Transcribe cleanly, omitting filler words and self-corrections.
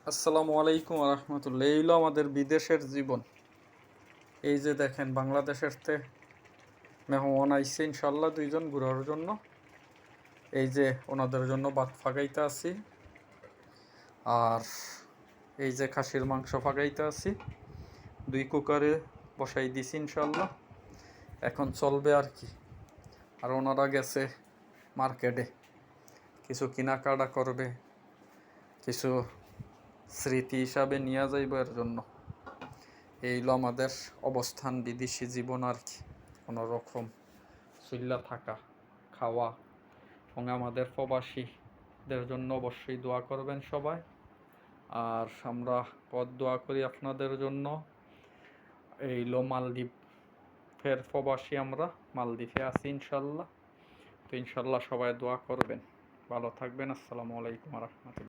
আসসালামু আলাইকুম রহমতুল্লাহ। এই হলো আমাদের বিদেশের জীবন। এই যে দেখেন, বাংলাদেশের তে মেহমান আইসে ইনশাল্লাহ দুইজন ঘুরার জন্য। এই যে ওনাদের জন্য ভাত ফাগাইতে আছি, আর এই যে খাসির মাংস ফাগাইতে আছি। 2 কুকারে বসাই দিছি ইনশাল্লাহ, এখন চলবে আর কি। আর ওনারা গেছে মার্কেটে, কিছু কেনাকাটা করবে, কিছু স্মৃতি হিসাবে নিয়ে যাইব এর জন্য। এই হলো আমাদের অবস্থান, বিদেশি জীবন আর কি। কোনো রকম চুল্লা থাকা, খাওয়া। এবং আমাদের প্রবাসীদের জন্য অবশ্যই দোয়া করবেন সবাই। আর আমরা দোয়া করি আপনাদের জন্য। এই হলো মালদ্বীপের প্রবাসী, আমরা মালদ্বীপে আছি ইনশাল্লাহ। তো ইনশাল্লাহ সবাই দোয়া করবেন, ভালো থাকবেন। আসসালামু আলাইকুম রহমতুল্লাহ।